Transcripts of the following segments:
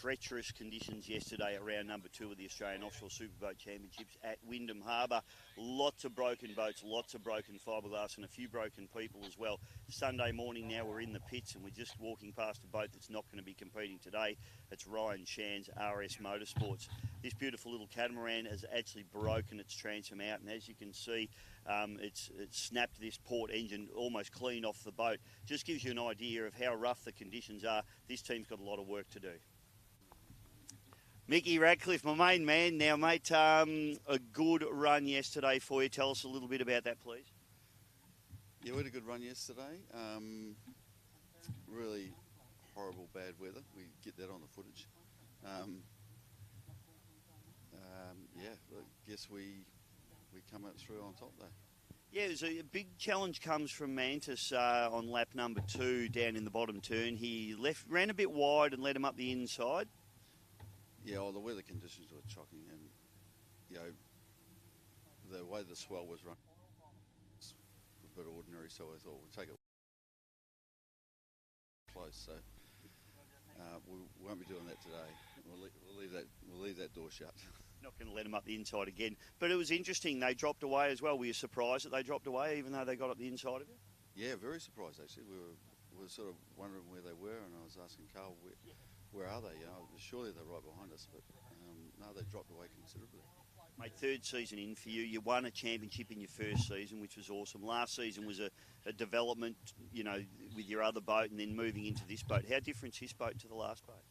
treacherous conditions yesterday at round number 2 of the Australian Offshore Superboat Championships at Wyndham Harbour. Lots of broken boats, lots of broken fiberglass and a few broken people as well. Sunday morning now we're in the pits and we're just walking past a boat that's not going to be competing today. It's Ryan Shan's RS Motorsports. This beautiful little catamaran has actually broken its transom out, and as you can see, it's snapped this port engine almost clean off the boat. Just gives you an idea of how rough the conditions are. This team's got a lot of work to do. Mickey Radcliffe, my main man. Now, mate, a good run yesterday for you. Tell us a little bit about that, please. Yeah, we had a good run yesterday. Really horrible bad weather. We get that on the footage. Yeah, I guess we come out through on top there. Yeah, there's a big challenge comes from Mantis on lap number 2 down in the bottom turn. He ran a bit wide and led him up the inside. Yeah, well, the weather conditions were shocking, and you know the way the swell was run was a bit ordinary. So I thought we'll take it close. So we won't be doing that today. We'll leave that door shut. Not going to let them up the inside again. But it was interesting. They dropped away as well. Were you surprised that they dropped away, even though they got up the inside of it? Yeah, very surprised actually. We were sort of wondering where they were, and I was asking Carl, where are they? You know, surely they're right behind us, but no, they dropped away considerably. Mate, 3rd season in for you. You won a championship in your 1st season, which was awesome. Last season was a development, you know, with your other boat, and then moving into this boat. How different is this boat to the last boat?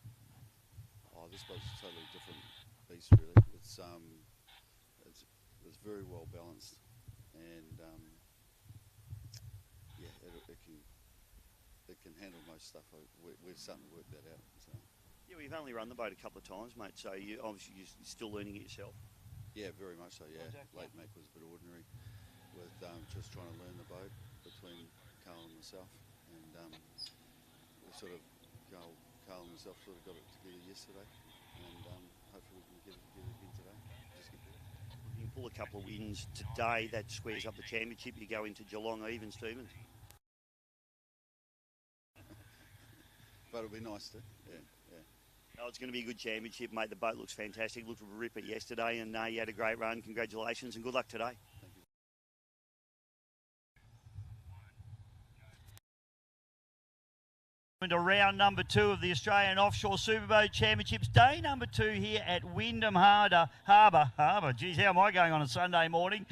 Oh, this boat's a totally different beast, really. It's very well balanced, and yeah, it can handle most stuff. We're starting to work that out. So. Yeah, we've only run the boat a couple of times, mate. So you obviously you're still learning it yourself. Yeah, very much so. Yeah, late Mac was a bit ordinary with just trying to learn the boat between Carl and myself, and we sort of Carl and myself sort of got it together yesterday, and hopefully we can get it together again today. If you can pull a couple of wins today, that squares up the championship. You go into Geelong even, Stevens. But it'll be nice to, yeah. Oh, it's going to be a good championship, mate. The boat looks fantastic. Looked a ripper yesterday, and you had a great run. Congratulations and good luck today. To round number 2 of the Australian Offshore Superboat Championships, day number 2 here at Wyndham Harbour. Geez, how am I going on a Sunday morning?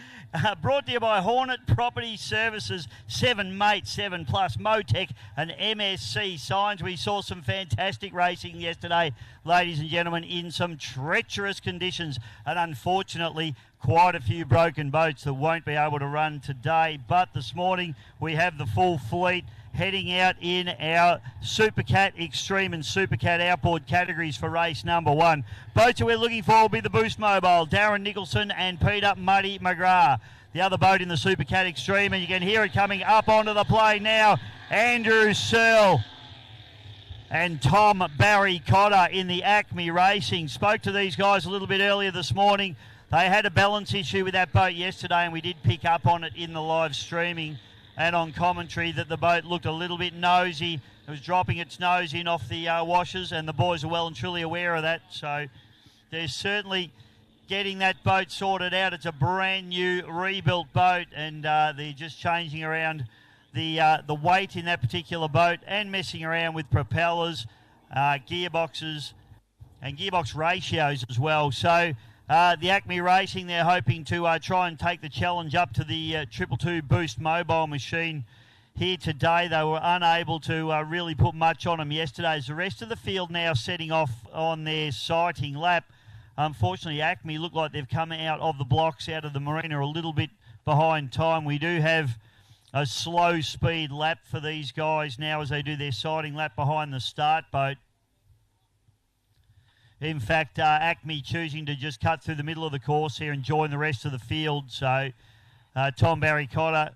Brought to you by Hornet Property Services, 7 Mate, 7 Plus, Motec and MSC Signs. We saw some fantastic racing yesterday, ladies and gentlemen, in some treacherous conditions, and unfortunately quite a few broken boats that won't be able to run today. But this morning we have the full fleet heading out in our Supercat Extreme and Supercat Outboard categories for race number 1. Boats that we're looking for will be the Boost Mobile, Darren Nicholson and Peter Muddy McGrath. The other boat in the Supercat Extreme, and you can hear it coming up onto the plane now, Andrew Searle and Tom Barry Cotter in the Acme Racing. Spoke to these guys a little bit earlier this morning. They had a balance issue with that boat yesterday, and we did pick up on it in the live streaming and on commentary that the boat looked a little bit nosy. It was dropping its nose in off the washers, and the boys are well and truly aware of that. So there's certainly getting that boat sorted out. It's a brand new rebuilt boat, and they're just changing around the weight in that particular boat and messing around with propellers, gearboxes, and gearbox ratios as well. So the Acme Racing, they're hoping to try and take the challenge up to the 222 Boost Mobile machine here today. They were unable to really put much on them yesterday. As the rest of the field now setting off on their sighting lap, unfortunately Acme look like they've come out of the blocks, out of the marina a little bit behind time. We do have a slow speed lap for these guys now as they do their sighting lap behind the start boat. In fact, Acme choosing to just cut through the middle of the course here and join the rest of the field. So Tom Barry Cotter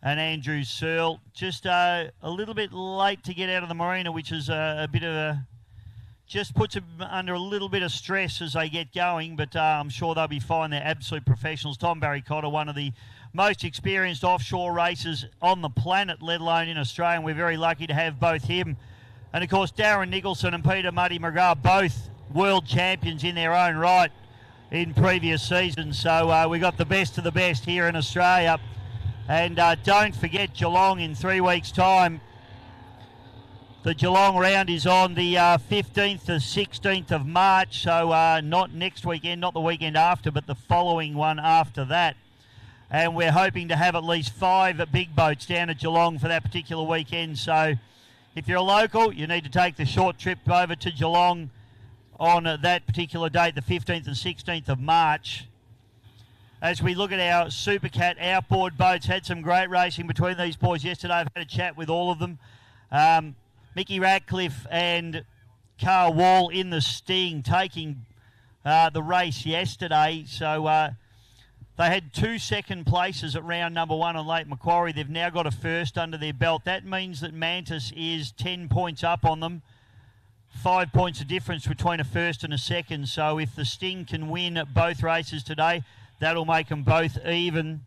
and Andrew Searle just a little bit late to get out of the marina, which is a bit of a, just puts them under a little bit of stress as they get going, but I'm sure they'll be fine. They're absolute professionals. Tom Barry Cotter, one of the most experienced offshore racers on the planet, let alone in Australia. And we're very lucky to have both him And, of course, Darren Nicholson and Peter Muddy McGrath, both world champions in their own right in previous seasons. So we got the best of the best here in Australia. And don't forget Geelong in 3 weeks' time. The Geelong round is on the 15th to 16th of March. So not next weekend, not the weekend after, but the following one after that. And we're hoping to have at least 5 big boats down at Geelong for that particular weekend. So if you're a local, you need to take the short trip over to Geelong on that particular date, the 15th and 16th of March. As we look at our Supercat outboard boats, had some great racing between these boys yesterday. I've had a chat with all of them. Mickey Radcliffe and Carl Wall in the Sting taking the race yesterday. So they had 2 second places at round number 1 on Lake Macquarie. They've now got a first under their belt. That means that Mantis is 10 points up on them. 5 points of difference between a first and a second. So if the Sting can win both races today, that'll make them both even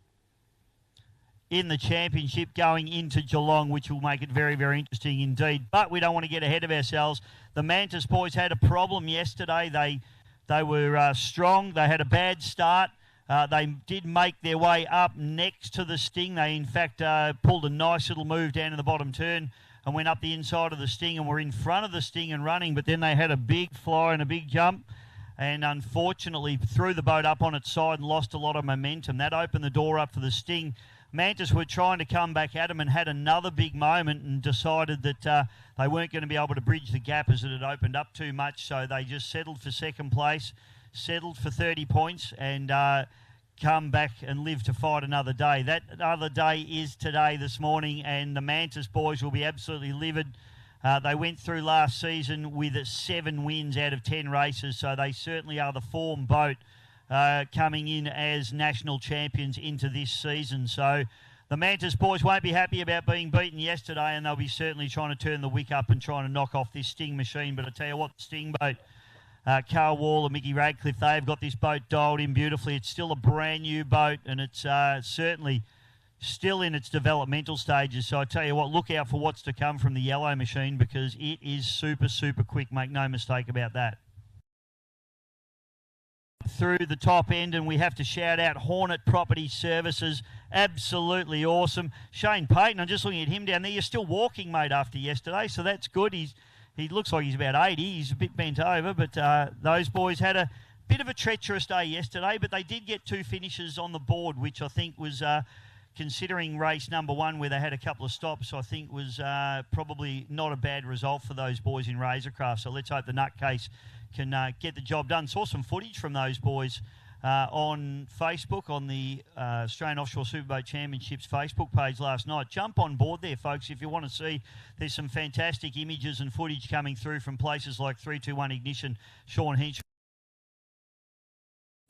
in the championship going into Geelong, which will make it very, very interesting indeed. But we don't want to get ahead of ourselves. The Mantis boys had a problem yesterday. They were strong. They had a bad start. They did make their way up next to the Sting. They, in fact, pulled a nice little move down in the bottom turn and went up the inside of the Sting and were in front of the Sting and running. But then they had a big fly and a big jump and unfortunately threw the boat up on its side and lost a lot of momentum. That opened the door up for the Sting. Mantis were trying to come back at them and had another big moment and decided that they weren't going to be able to bridge the gap as it had opened up too much. So they just settled for second place, settled for 30 points and come back and live to fight another day. That other day is today, this morning, and the Mantis boys will be absolutely livid. They went through last season with 7 wins out of 10 races, so they certainly are the form boat coming in as national champions into this season. So the Mantis boys won't be happy about being beaten yesterday, and they'll be certainly trying to turn the wick up and trying to knock off this Sting machine. But I tell you what, the Sting boat, Carl Wall and Mickey Radcliffe, they've got this boat dialed in beautifully. It's still a brand new boat, and it's certainly still in its developmental stages. So I tell you what, look out for what's to come from the yellow machine, because it is super, super quick. Make no mistake about that. Through the top end, and we have to shout out Hornet Property Services. Absolutely awesome. Shane Payton, I'm just looking at him down there. You're still walking, mate, after yesterday, so that's good. He looks like he's about 80. He's a bit bent over, but those boys had a bit of a treacherous day yesterday, but they did get 2 finishes on the board, which I think was, considering race number 1 where they had a couple of stops, I think was probably not a bad result for those boys in Razorcraft. So let's hope the nutcase can get the job done. Saw some footage from those boys on Facebook, on the Australian Offshore Superboat Championships Facebook page last night. Jump on board there, folks, if you want to see. There's some fantastic images and footage coming through from places like 321 Ignition, Sean Hinch,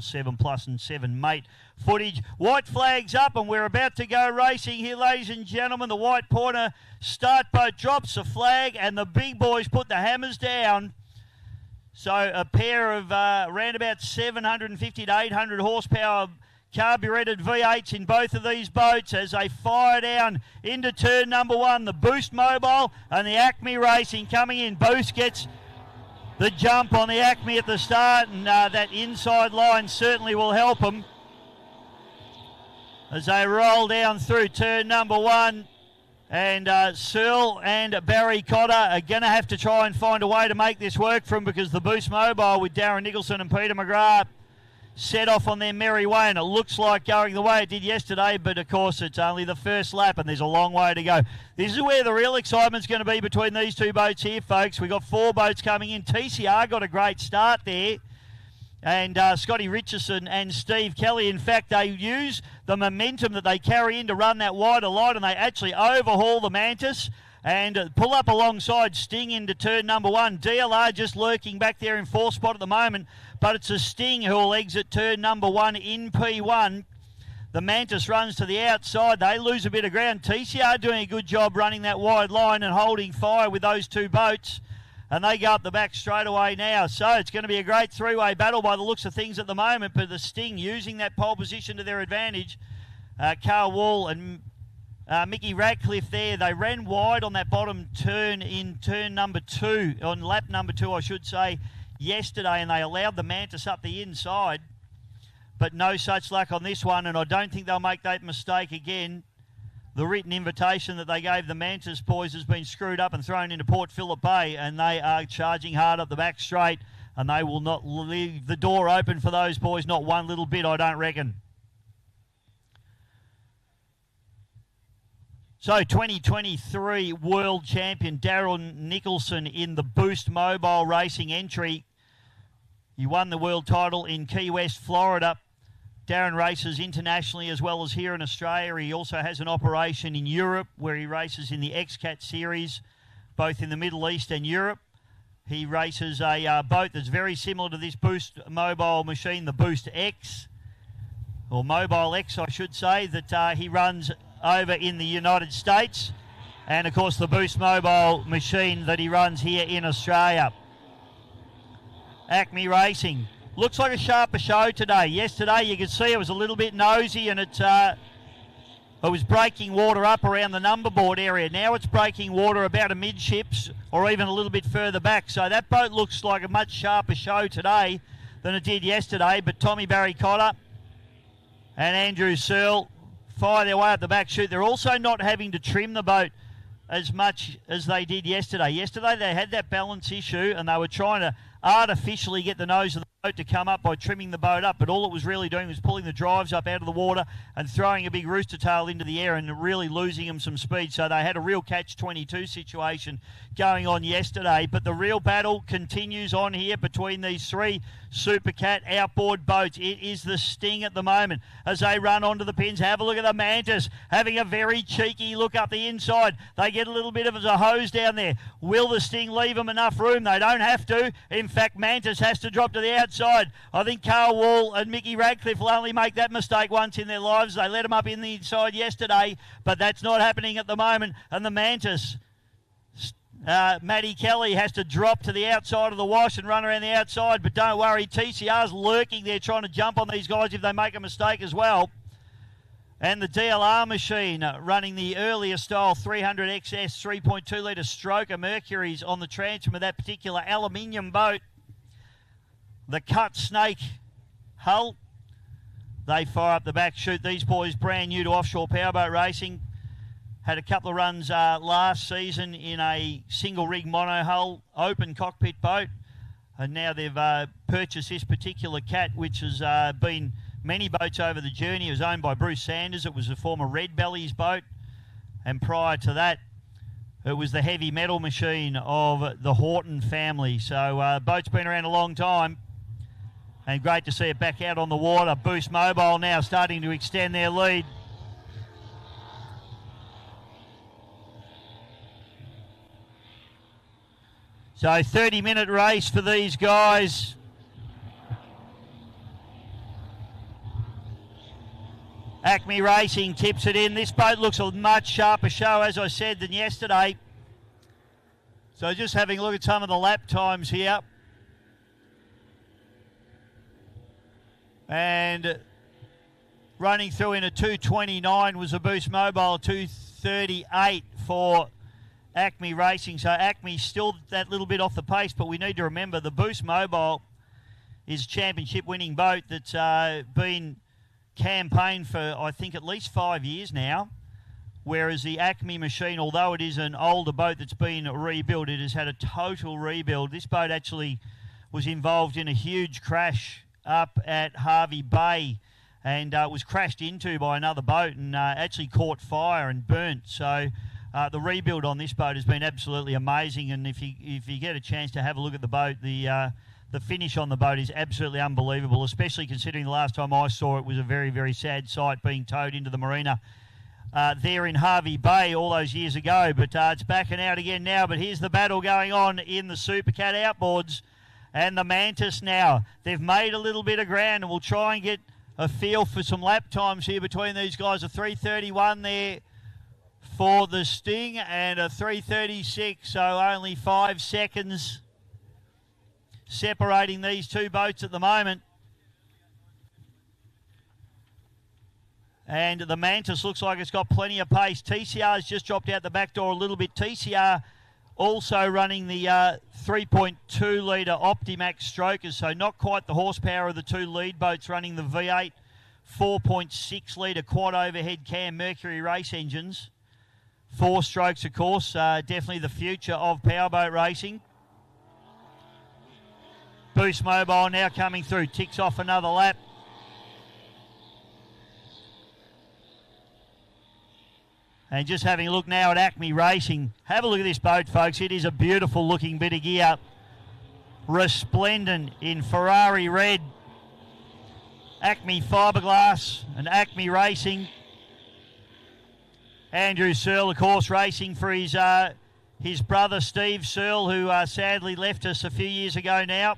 7 Plus and 7 Mate footage. White flag's up and we're about to go racing here, ladies and gentlemen. The White Porter start boat drops the flag and the big boys put the hammers down. So a pair of around about 750 to 800 horsepower carburetted V8s in both of these boats as they fire down into turn number 1. The Boost Mobile and the Acme Racing coming in. Boost gets the jump on the Acme at the start, and that inside line certainly will help them as they roll down through turn number 1. And Searle and Barry Cotter are going to have to try and find a way to make this work for them, because the Boost Mobile with Darren Nicholson and Peter McGrath set off on their merry way, and it looks like going the way it did yesterday, but of course it's only the first lap and there's a long way to go. This is where the real excitement's going to be between these 2 boats here, folks. We've got 4 boats coming in. TCR got a great start there, and Scotty Richardson and Steve Kelly, in fact, they use the momentum that they carry in to run that wider line, and they actually overhaul the Mantis and pull up alongside Sting into turn number 1. DLR just lurking back there in 4th spot at the moment, but it's a Sting who will exit turn number 1 in P1. The Mantis runs to the outside. They lose a bit of ground. TCR doing a good job running that wide line and holding fire with those 2 boats. And they go up the back straight away now. So it's going to be a great 3-way battle by the looks of things at the moment. But the Sting using that pole position to their advantage. Carl Wall and Mickey Radcliffe there. They ran wide on that bottom turn in turn number 2, on lap number 2, I should say, yesterday, and they allowed the Mantis up the inside. But no such luck on this one, and I don't think they'll make that mistake again. The written invitation that they gave the Mantis boys has been screwed up and thrown into Port Phillip Bay, and they are charging hard up the back straight, and they will not leave the door open for those boys, not one little bit, I don't reckon. So 2023 World Champion Darryl Nicholson in the Boost Mobile Racing entry. He won the world title in Key West, Florida. Darren races internationally as well as here in Australia. He also has an operation in Europe where he races in the XCAT series, both in the Middle East and Europe. He races a boat that's very similar to this Boost Mobile machine, the Boost X, or Mobile X, I should say, that he runs over in the United States, and of course the Boost Mobile machine that he runs here in Australia. Acme Racing looks like a sharper show today. Yesterday you could see it was a little bit nosy, and it was breaking water up around the number board area. Now it's breaking water about amidships or even a little bit further back, so that boat looks like a much sharper show today than it did yesterday. But Tommy Barry Cotter and Andrew Searle fire their way up the back chute. They're also not having to trim the boat as much as they did yesterday. Yesterday they had that balance issue, and they were trying to artificially get the nose of the boat to come up by trimming the boat up, but all it was really doing was pulling the drives up out of the water and throwing a big rooster tail into the air and really losing them some speed. So they had a real catch-22 situation going on yesterday, but the real battle continues on here between these three Supercat outboard boats. It is the Sting at the moment as they run onto the pins. Have a look at the Mantis having a very cheeky look up the inside. They get a little bit of a hose down there. Will the Sting leave them enough room? They don't have to. In fact, Mantis has to drop to the outside. I think Carl Wall and Mickey Radcliffe will only make that mistake once in their lives. They let them up in the inside yesterday, but that's not happening at the moment. And the Mantis, Matty Kelly has to drop to the outside of the wash and run around the outside, but don't worry, TCR's lurking there trying to jump on these guys if they make a mistake as well. And the DLR machine running the earlier style 300XS 3.2 litre Stroker Mercuries on the transom of that particular aluminium boat. The Cut Snake hull. They fire up the back chute. These boys brand new to offshore powerboat racing. Had a couple of runs last season in a single rig monohull open cockpit boat, and now they've purchased this particular Cat, which has been many boats over the journey. It was owned by Bruce Sanders. It was a former Red Bellies boat, and prior to that it was the heavy metal machine of the Horton family. So boat's been around a long time, and great to see it back out on the water. Boost Mobile now starting to extend their lead. So 30-minute race for these guys. Acme Racing tips it in. This boat looks a much sharper show, as I said, than yesterday. So just having a look at some of the lap times here. And running through in a 2:29 was a Boost Mobile, 2:38 for Acme Racing. So Acme's still that little bit off the pace, but we need to remember the Boost Mobile is a championship winning boat that's been campaigned for, I think, at least 5 years now, whereas the Acme machine, although it is an older boat that's been rebuilt, it has had a total rebuild. This boat actually was involved in a huge crash up at Harvey Bay, and was crashed into by another boat and actually caught fire and burnt. So the rebuild on this boat has been absolutely amazing, and if you get a chance to have a look at the boat, the finish on the boat is absolutely unbelievable, especially considering the last time I saw it was a very, very sad sight being towed into the marina there in Harvey Bay all those years ago. But it's backing out again now. But here's the battle going on in the Supercat outboards and the Mantis now. They've made a little bit of ground, and we'll try and get a feel for some lap times here between these guys. A 3:31 there for the Sting and a 3:36, so only 5 seconds separating these two boats at the moment. And the Mantis looks like it's got plenty of pace. TCR's just dropped out the back door a little bit. TCR also running the 3.2 litre Optimax strokers, so not quite the horsepower of the two lead boats running the V8 4.6 litre quad overhead cam Mercury race engines. 4 strokes, of course, definitely the future of powerboat racing. Boost Mobile now coming through, ticks off another lap. And just having a look now at Acme Racing. Have a look at this boat, folks. It is a beautiful looking bit of gear. Resplendent in Ferrari red. Acme fiberglass and Acme Racing. Andrew Searle, of course, racing for his brother Steve Searle, who sadly left us a few years ago now.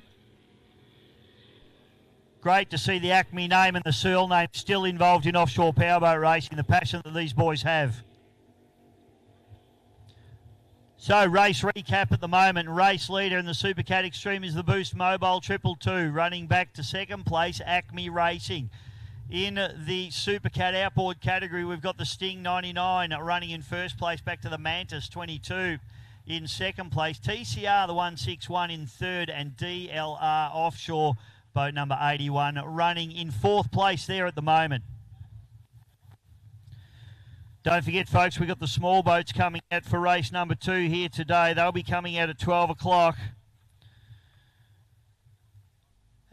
Great to see the Acme name and the Searle name still involved in offshore powerboat racing, the passion that these boys have. So race recap at the moment. Race leader in the Supercat Extreme is the Boost Mobile 222. Running back to second place, Acme Racing. In the Supercat outboard category, we've got the Sting 99 running in first place, back to the Mantis 22 in second place. TCR the 161 in third, and DLR Offshore, boat number 81, running in fourth place there at the moment. Don't forget, folks, we've got the small boats coming out for race number 2 here today. They'll be coming out at 12 o'clock.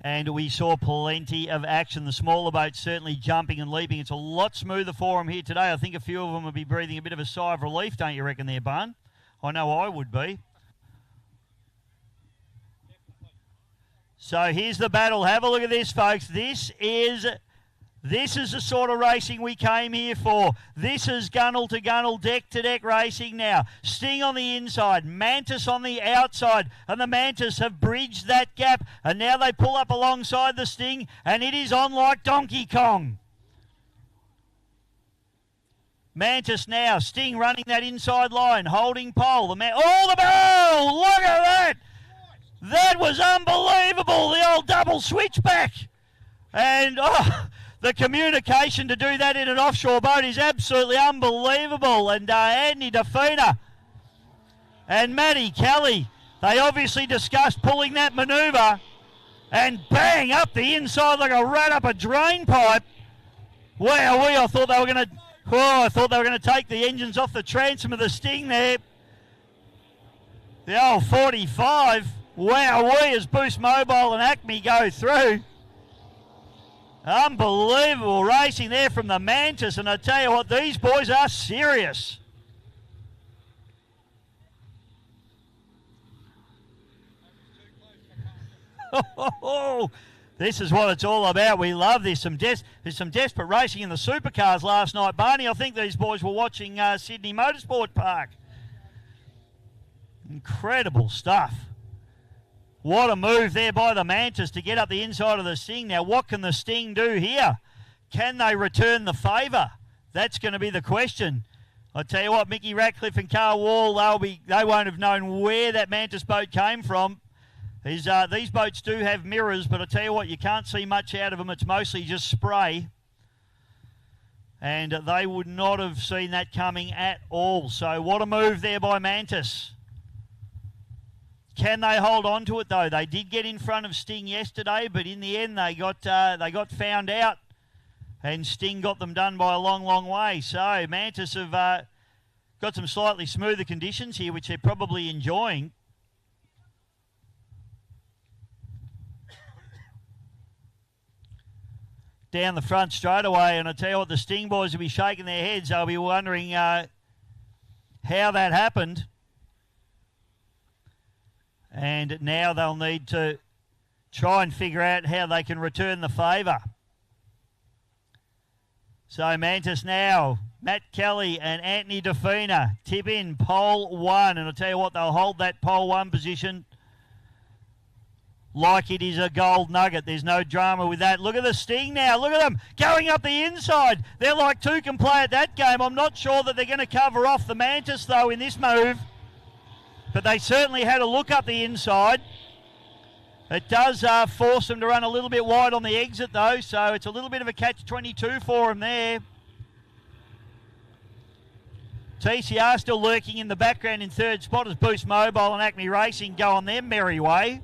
And we saw plenty of action. The smaller boats certainly jumping and leaping. It's a lot smoother for them here today. I think a few of them will be breathing a bit of a sigh of relief, don't you reckon there, Barn? I know I would be. So here's the battle. Have a look at this, folks. This is the sort of racing we came here for. This is gunnel to gunnel, deck to deck racing now. Sting on the inside, Mantis on the outside, and the Mantis have bridged that gap, and now they pull up alongside the Sting, and it is on like Donkey Kong. Mantis now, Sting running that inside line, holding pole. The barrel! Look at that! That was unbelievable, the old double switchback. And, the communication to do that in an offshore boat is absolutely unbelievable. And Andy DeFina and Matty Kelly, they obviously discussed pulling that manoeuvre, and bang, up the inside like a rat up a drain pipe. Wow, I thought they were going to take the engines off the transom of the Sting there. The old 45. Wow, as Boost Mobile and Acme go through. Unbelievable racing there from the Mantis, and I tell you what, these boys are serious. This is what it's all about. We love this. There's some desperate racing in the supercars last night, Barney. I think these boys were watching Sydney Motorsport Park. Incredible stuff. What a move there by the Mantis to get up the inside of the Sting. Now, what can the Sting do here? Can they return the favour? That's going to be the question. I tell you what, Mickey Ratcliffe and Carl Wall, they won't have known where that Mantis boat came from. These boats do have mirrors, but I tell you what, you can't see much out of them. It's mostly just spray. And they would not have seen that coming at all. So what a move there by Mantis. Can they hold on to it, though? They did get in front of Sting yesterday, but in the end they got found out, and Sting got them done by a long, long way. So Mantis have got some slightly smoother conditions here, which they're probably enjoying. Down the front straight away, and I tell you what, the Sting boys will be shaking their heads. They'll be wondering how that happened. And now they'll need to try and figure out how they can return the favour. So Mantis now, Matt Kelly and Anthony DeFina tip in pole 1. And I'll tell you what, they'll hold that pole 1 position like it is a gold nugget. There's no drama with that. Look at the Sting now. Look at them going up the inside. They're like two can play at that game. I'm not sure that they're going to cover off the Mantis, though, in this move. But they certainly had a look up the inside. It does force them to run a little bit wide on the exit, though, so it's a little bit of a catch-22 for them there. TCR still lurking in the background in third spot as Boost Mobile and Acme Racing go on their merry way.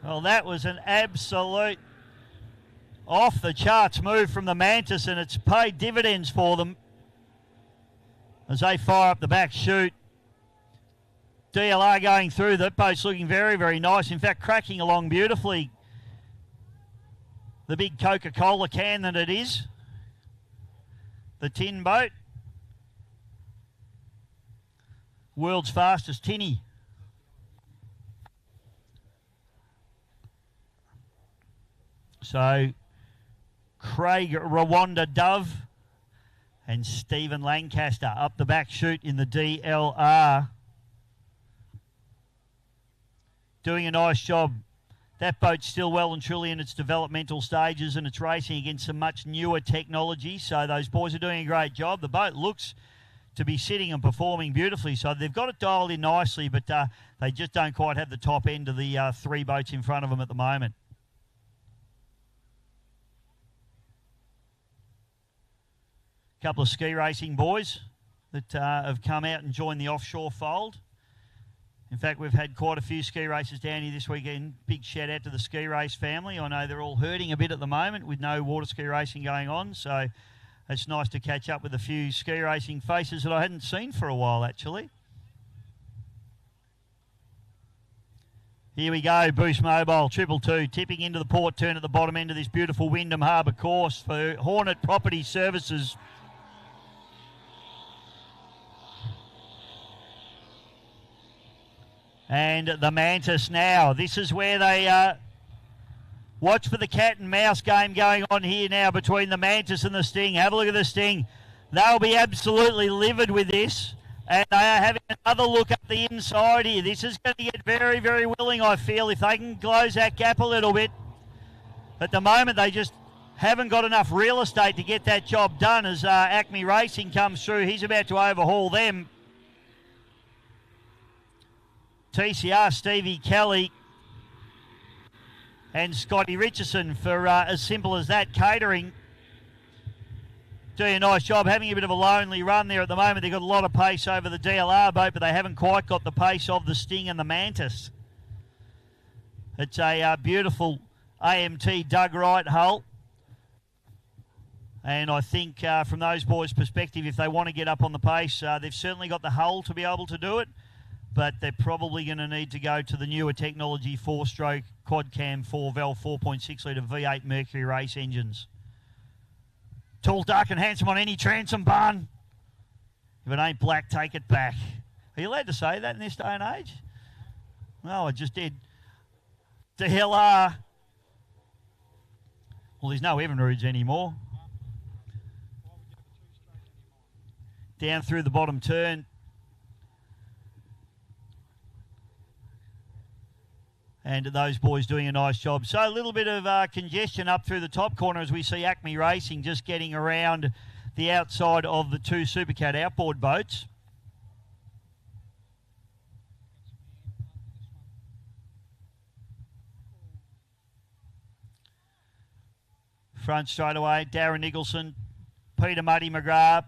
Well, that was an absolute off-the-charts move from the Mantis, and it's paid dividends for them as they fire up the back chute. DLR going through, that boat's looking very, very nice. In fact, cracking along beautifully. The big Coca-Cola can that it is. The tin boat. World's fastest tinny. So, Craig Rwanda Dove and Stephen Lancaster up the back chute in the DLR. Doing a nice job. That boat's still well and truly in its developmental stages, and it's racing against some much newer technology. So those boys are doing a great job. The boat looks to be sitting and performing beautifully. So they've got it dialed in nicely, but they just don't quite have the top end of the three boats in front of them at the moment. Couple of ski racing boys that have come out and joined the Offshore fold. In fact, we've had quite a few ski races down here this weekend. Big shout out to the ski race family. I know they're all hurting a bit at the moment with no water ski racing going on, so it's nice to catch up with a few ski racing faces that I hadn't seen for a while, actually. Here we go, Boost Mobile, 222, tipping into the port turn at the bottom end of this beautiful Wyndham Harbour course for Hornet Property Services. And the Mantis now. This is where they watch for the cat and mouse game going on here now between the Mantis and the Sting. Have a look at the Sting. They'll be absolutely livid with this. And they are having another look up the inside here. This is going to get very, very willing, I feel, if they can close that gap a little bit. At the moment, they just haven't got enough real estate to get that job done as Acme Racing comes through. He's about to overhaul them. TCR, Stevie Kelly and Scotty Richardson for As Simple As That Catering. Doing a nice job, having a bit of a lonely run there at the moment. They've got a lot of pace over the DLR boat, but they haven't quite got the pace of the Sting and the Mantis. It's a beautiful AMT dug right hull. And I think from those boys' perspective, if they want to get up on the pace, they've certainly got the hull to be able to do it. But they're probably going to need to go to the newer technology 4-stroke quad cam 4-valve 4.6 litre V8 Mercury race engines. Tall, dark and handsome on any transom barn. If it ain't black, take it back. Are you allowed to say that in this day and age? No, I just did. DLR. Well, there's no Evinrudes anymore. Down through the bottom turn. And those boys doing a nice job. So a little bit of congestion up through the top corner as we see Acme Racing just getting around the outside of the two Supercat outboard boats. Front straight away, Darren Nicholson, Peter Muddy McGrath.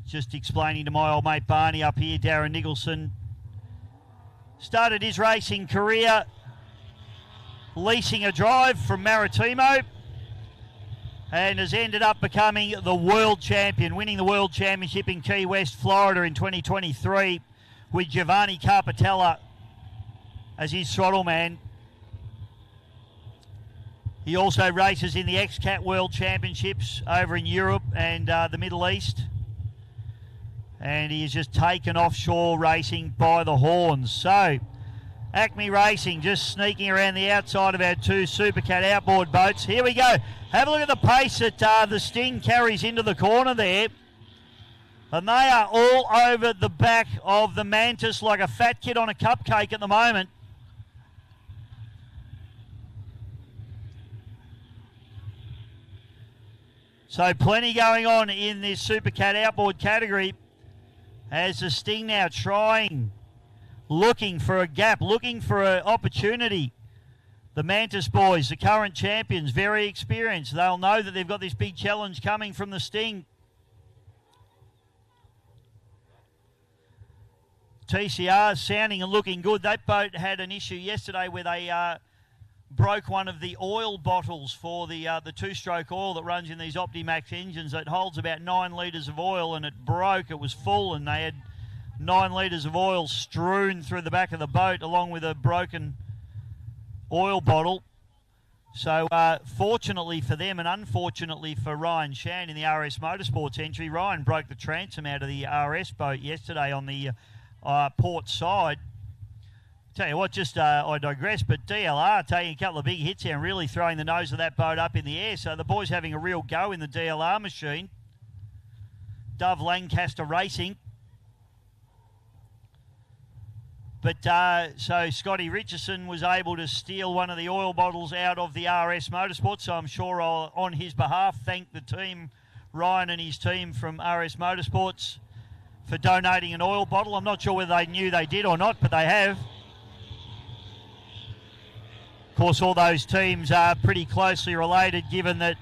Just explaining to my old mate Barney up here, Darren Nicholson started his racing career leasing a drive from Maritimo and has ended up becoming the world champion, winning the world championship in Key West, Florida in 2023 with Giovanni Carpatella as his throttle man. He also races in the XCAT World Championships over in Europe and the Middle East. And he has just taken offshore racing by the horns. So, Acme Racing just sneaking around the outside of our two Supercat outboard boats. Here we go. Have a look at the pace that the Sting carries into the corner there. And they are all over the back of the Mantis like a fat kid on a cupcake at the moment. So plenty going on in this Supercat outboard category. As the Sting now trying, looking for a gap, looking for an opportunity. The Mantis boys, the current champions, very experienced. They'll know that they've got this big challenge coming from the Sting. TCR sounding and looking good. That boat had an issue yesterday where they broke one of the oil bottles for the two-stroke oil that runs in these Optimax engines. It holds about 9 litres of oil, and it broke. It was full, and they had 9 litres of oil strewn through the back of the boat along with a broken oil bottle. So fortunately for them and unfortunately for Ryan Shan in the RS Motorsports entry, Ryan broke the transom out of the RS boat yesterday on the port side. Tell you what, just I digress, but DLR taking a couple of big hits here and really throwing the nose of that boat up in the air. So the boys having a real go in the DLR machine. Dove Lancaster Racing. But so Scotty Richardson was able to steal one of the oil bottles out of the RS Motorsports. So I'm sure I'll, on his behalf, thank the team, Ryan and his team from RS Motorsports, for donating an oil bottle. I'm not sure whether they knew they did or not, but they have. Of course, all those teams are pretty closely related, given that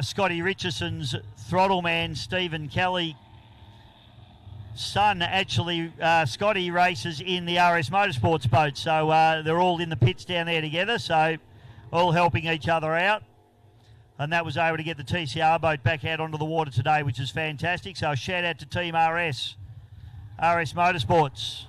Scotty Richardson's throttle man, Stephen Kelly, son, actually, Scotty races in the RS Motorsports boat. So they're all in the pits down there together, so all helping each other out. And that was able to get the TCR boat back out onto the water today, which is fantastic. So a shout out to Team RS Motorsports.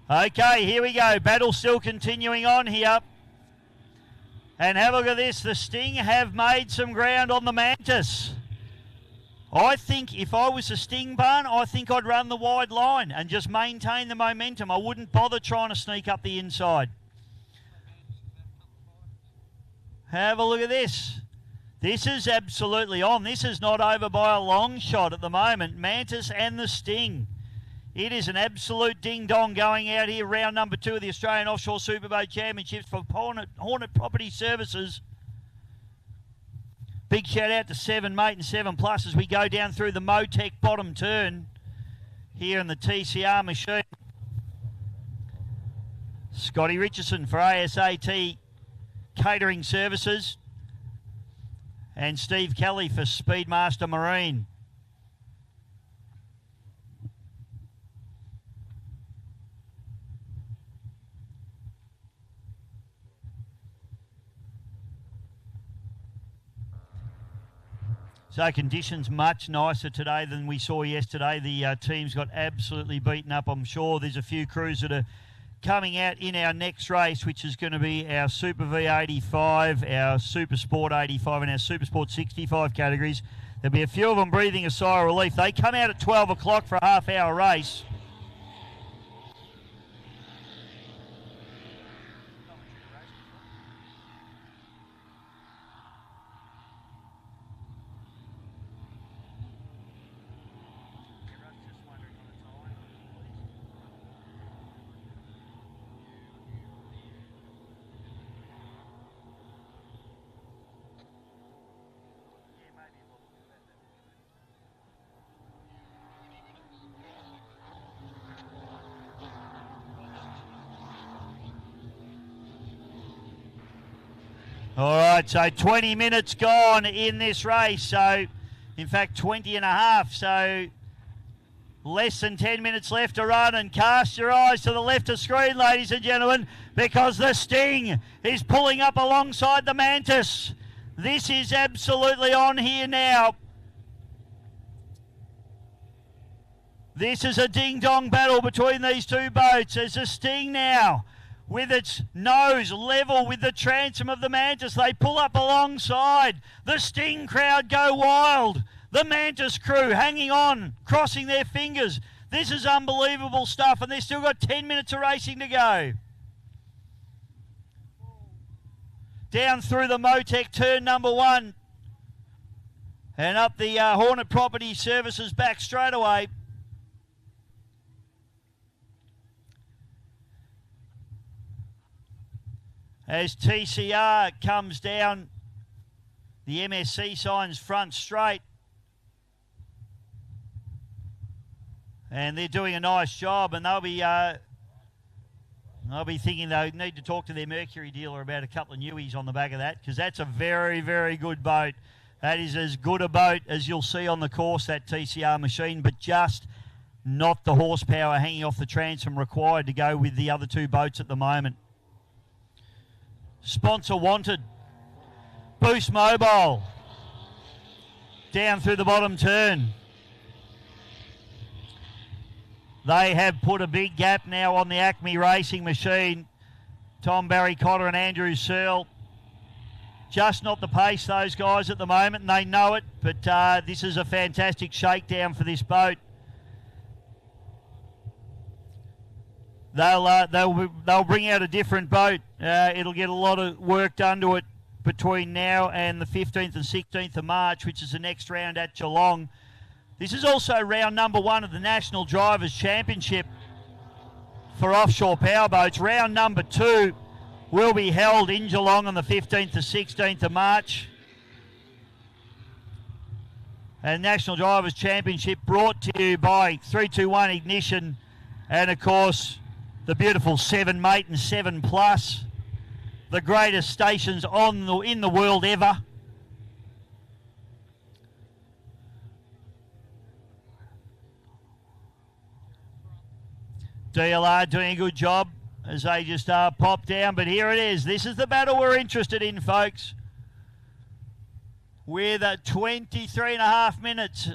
Okay, here we go. Battle still continuing on here. And have a look at this. The Sting have made some ground on the Mantis. I think if I was a Sting barn, I think I'd run the wide line and just maintain the momentum. I wouldn't bother trying to sneak up the inside. Have a look at this. This is absolutely on. This is not over by a long shot at the moment. Mantis and the Sting. It is an absolute ding-dong going out here, round number 2 of the Australian Offshore Superboat Championships for Hornet Property Services. Big shout out to 7 Mate and 7 Plus as we go down through the Motec bottom turn here in the TCR machine. Scotty Richardson for ASAT Catering Services and Steve Kelly for Speedmaster Marine. So conditions much nicer today than we saw yesterday. The teams got absolutely beaten up. I'm sure there's a few crews that are coming out in our next race, which is going to be our Super V85, our Super Sport 85 and our Super Sport 65 categories. There'll be a few of them breathing a sigh of relief. They come out at 12 o'clock for a half-hour race. All right, so 20 minutes gone in this race. So, in fact, 20 and a half. So, less than 10 minutes left to run. And cast your eyes to the left of screen, ladies and gentlemen, because the Sting is pulling up alongside the Mantis. This is absolutely on here now. This is a ding-dong battle between these two boats. There's the Sting now, with its nose level with the transom of the Mantis. They pull up alongside. The Sting crowd go wild. The Mantis crew hanging on, crossing their fingers. This is unbelievable stuff, and they've still got 10 minutes of racing to go. Down through the Motec turn number 1. And up the Hornet Property Services back straight away. as TCR comes down the MSC signs front straight. And they're doing a nice job, and they'll be thinking they need to talk to their Mercury dealer about a couple of newies on the back of that, because that's a very, very good boat. That is as good a boat as you'll see on the course, that TCR machine, but just not the horsepower hanging off the transom required to go with the other two boats at the moment. Sponsor wanted. Boost Mobile. Down through the bottom turn. They have put a big gap now on the Acme Racing machine. Tom Barry Cotter and Andrew Searle. Just not the pace, those guys, at the moment, and they know it. But this is a fantastic shakedown for this boat. They'll bring out a different boat. It'll get a lot of work done to it between now and the 15th and 16th of March, which is the next round at Geelong. This is also round number 1 of the National Drivers' Championship for offshore powerboats. Round number 2 will be held in Geelong on the 15th to 16th of March. And National Drivers' Championship brought to you by 321 Ignition and, of course, the beautiful 7 Mate and 7 Plus, the greatest stations in the world ever. DLR doing a good job as they just pop down, but here it is. This is the battle we're interested in, folks. With 23 and a half minutes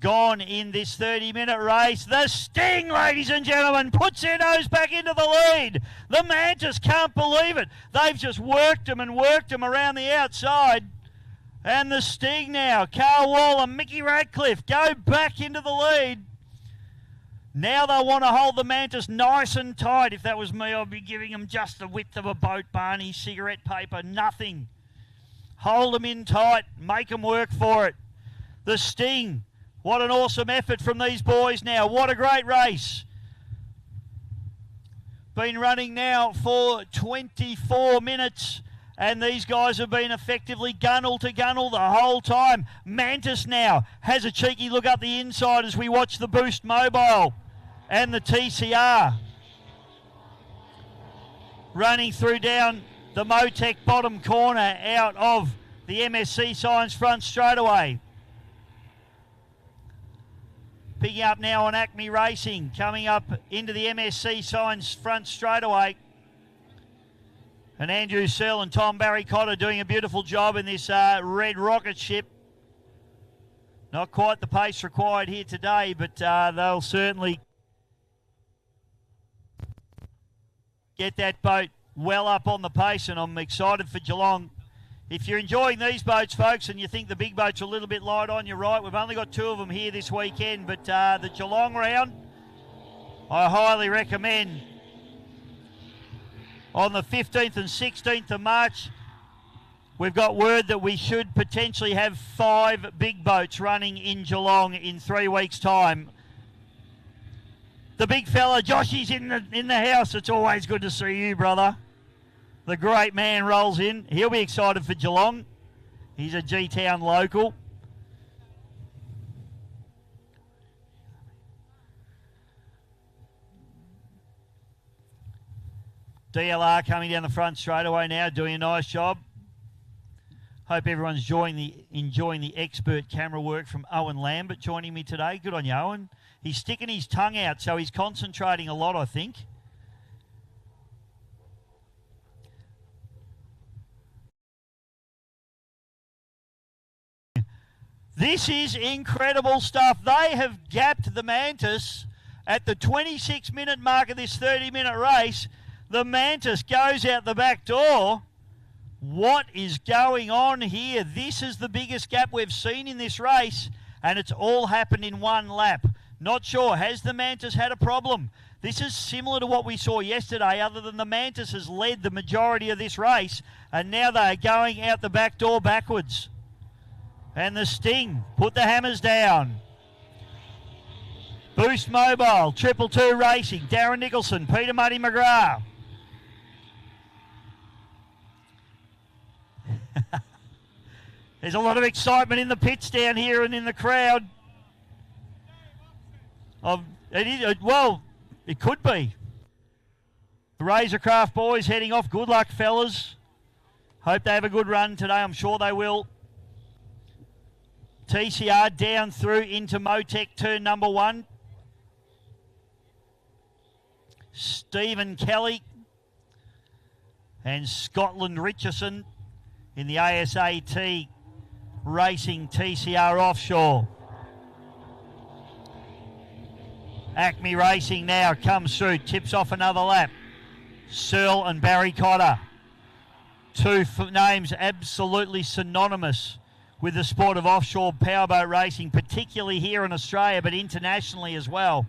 gone in this 30-minute race. The Sting, ladies and gentlemen, puts their nose back into the lead. The Mantis can't believe it. They've just worked them around the outside. And the Sting now, Carl Waller, Mickey Radcliffe, go back into the lead. Now they'll want to hold the Mantis nice and tight. If that was me, I'd be giving them just the width of a boat, Barney, cigarette paper, nothing. Hold them in tight, make them work for it. The Sting, what an awesome effort from these boys now. What a great race. Been running now for 24 minutes. And these guys have been effectively gunnel to gunnel the whole time. Mantis now has a cheeky look up the inside as we watch the Boost Mobile and the TCR running through down the Motec bottom corner out of the MSC signs front straightaway. Picking up now on Acme Racing, coming up into the MSC signs front straightaway. And Andrew Searle and Tom Barry Cotter doing a beautiful job in this red rocket ship. Not quite the pace required here today, but they'll certainly get that boat well up on the pace, and I'm excited for Geelong. If you're enjoying these boats, folks, and you think the big boats are a little bit light on, you're right. We've only got 2 of them here this weekend, but the Geelong round, I highly recommend. On the 15th and 16th of March, we've got word that we should potentially have 5 big boats running in Geelong in 3 weeks' time. The big fella, Joshy's in the house. It's always good to see you, brother. The great man rolls in. He'll be excited for Geelong. He's a G-Town local. DLR coming down the front straight away now, doing a nice job. Hope everyone's enjoying the expert camera work from Owen Lambert joining me today. Good on you, Owen. He's sticking his tongue out, so he's concentrating a lot, I think. This is incredible stuff. They have gapped the Mantis at the 26-minute mark of this 30-minute race. The Mantis goes out the back door. What is going on here? This is the biggest gap we've seen in this race, and it's all happened in one lap. Not sure. Has the Mantis had a problem? This is similar to what we saw yesterday, other than the Mantis has led the majority of this race, and now they are going out the back door backwards. And the Sting put the hammers down. Boost Mobile, 222 Racing, Darren Nicholson, Peter Muddy McGrath. There's a lot of excitement in the pits down here and in the crowd. It could be. The Razorcraft boys heading off. Good luck, fellas. Hope they have a good run today. I'm sure they will. TCR down through into Motec turn number 1. Stephen Kelly and Scotland Richardson in the ASAT Racing TCR Offshore. Acme Racing now comes through, tips off another lap. Searle and Barry Cotter. Two names absolutely synonymous with the sport of offshore powerboat racing, particularly here in Australia, but internationally as well.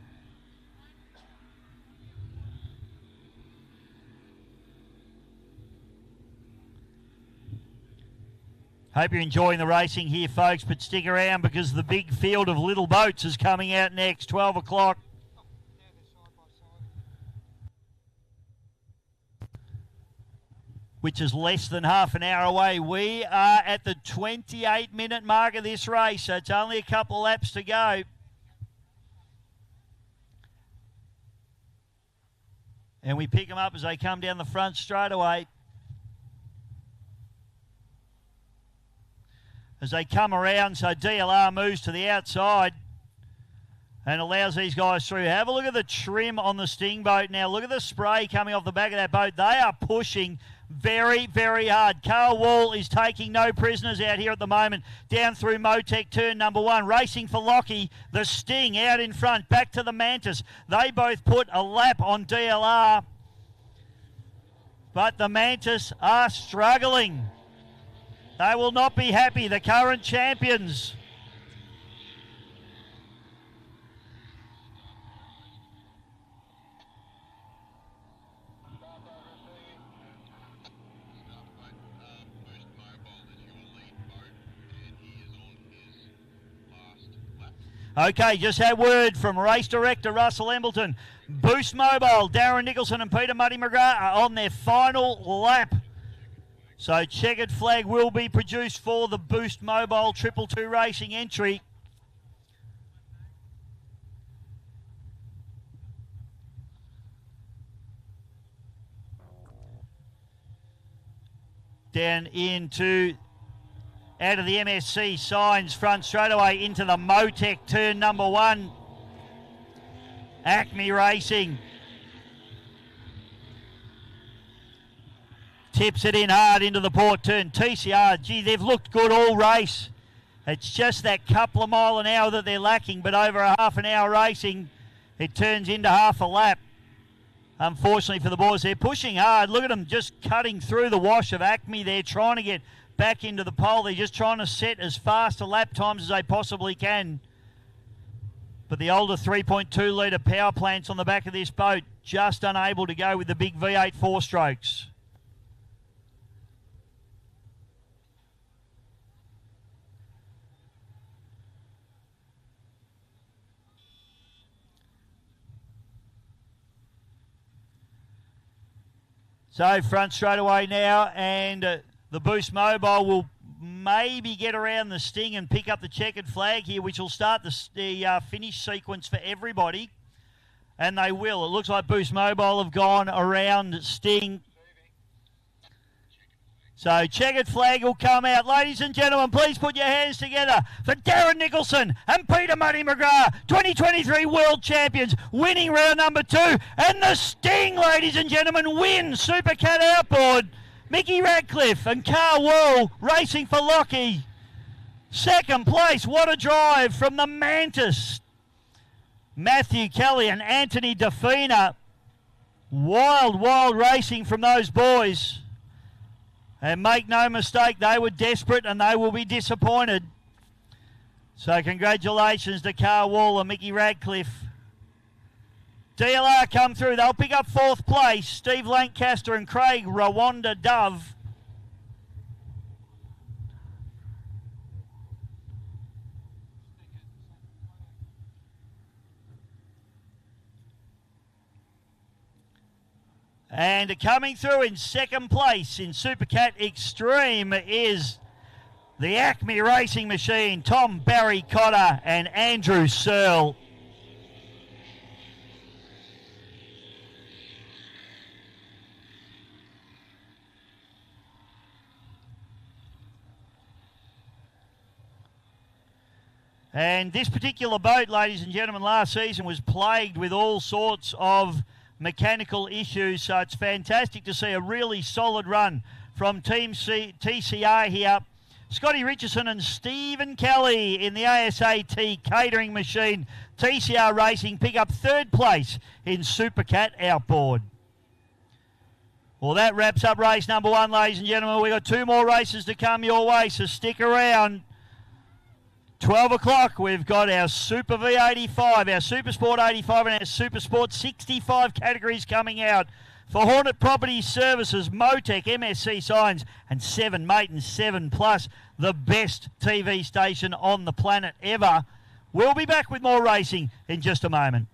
Hope you're enjoying the racing here, folks, but stick around because the big field of little boats is coming out next, 12 o'clock. Which is less than half an hour away. We are at the 28-minute mark of this race, so it's only a couple of laps to go. And we pick them up as they come down the front straight away. As they come around, so DLR moves to the outside and allows these guys through. Have a look at the trim on the Stingboat now. Look at the spray coming off the back of that boat. They are pushing very, very hard. Carl Wall is taking no prisoners out here at the moment. Down through Motec turn number 1. Racing for Lockie. The Sting out in front. Back to the Mantis. They both put a lap on DLR. But the Mantis are struggling. They will not be happy. The current champions. Okay, just had word from race director Russell Embleton. Boost Mobile, Darren Nicholson and Peter Muddy McGrath are on their final lap. So checkered flag will be produced for the Boost Mobile 222 racing entry. Down into, out of the MSC signs front straight away into the Motec turn number 1. Acme Racing. Tips it in hard into the port turn. TCR, gee, they've looked good all race. It's just that couple of mile an hour that they're lacking, but over a half an hour racing, it turns into half a lap. Unfortunately for the boys, they're pushing hard. Look at them just cutting through the wash of Acme. They're trying to get back into the pole. They're just trying to set as fast a lap times as they possibly can. But the older 3.2 litre power plants on the back of this boat just unable to go with the big V8 4-strokes. So front straight away now, and the Boost Mobile will maybe get around the Sting and pick up the checkered flag here, which will start the finish sequence for everybody. And they will. It looks like Boost Mobile have gone around Sting. So checkered flag will come out. Ladies and gentlemen, please put your hands together for Darren Nicholson and Peter Muddy McGrath, 2023 World Champions, winning round number 2. And the Sting, ladies and gentlemen, win Super Cat Outboard. Mickey Radcliffe and Carl Wall racing for Lockie. Second place, what a drive from the Mantis. Matthew Kelly and Anthony Defina. Wild, wild racing from those boys. And make no mistake, they were desperate and they will be disappointed. So congratulations to Carl Wall and Mickey Radcliffe. DLR come through. They'll pick up 4th place. Steve Lancaster and Craig Rwanda Dove. And coming through in 2nd place in Supercat Extreme is the Acme Racing Machine, Tom Barry Cotter and Andrew Searle. And this particular boat, ladies and gentlemen, last season was plagued with all sorts of mechanical issues, so it's fantastic to see a really solid run from Team TCR here. Scotty Richardson and Stephen Kelly in the ASAT catering machine. TCR Racing pick up third place in Supercat Outboard. Well, that wraps up race number 1, ladies and gentlemen. We've got 2 more races to come your way, so stick around. 12 o'clock, we've got our Super V85, our Super Sport 85 and our Super Sport 65 categories coming out. For Hornet Property Services, Motec, MSC Signs and 7 Mate and 7 Plus, the best TV station on the planet ever. We'll be back with more racing in just a moment.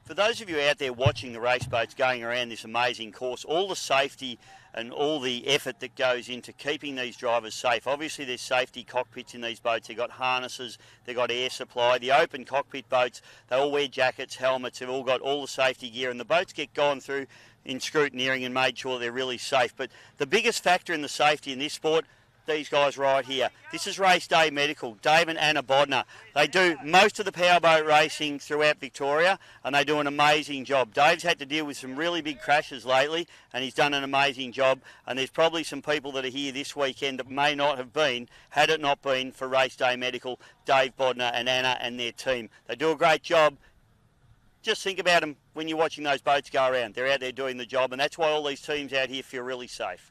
For those of you out there watching the race boats going around this amazing course, all the safety and all the effort that goes into keeping these drivers safe. Obviously there's safety cockpits in these boats. They've got harnesses, they've got air supply. The open cockpit boats, they all wear jackets, helmets, they've all got all the safety gear, and the boats get gone through in scrutineering and made sure they're really safe. But the biggest factor in the safety in this sport, these guys right here. This is Race Day Medical, Dave and Anna Bodner. They do most of the powerboat racing throughout Victoria, and they do an amazing job. Dave's had to deal with some really big crashes lately, and he's done an amazing job. And there's probably some people that are here this weekend that may not have been, had it not been for Race Day Medical, Dave Bodner and Anna and their team. They do a great job. Just think about them when you're watching those boats go around. They're out there doing the job, and that's why all these teams out here feel really safe.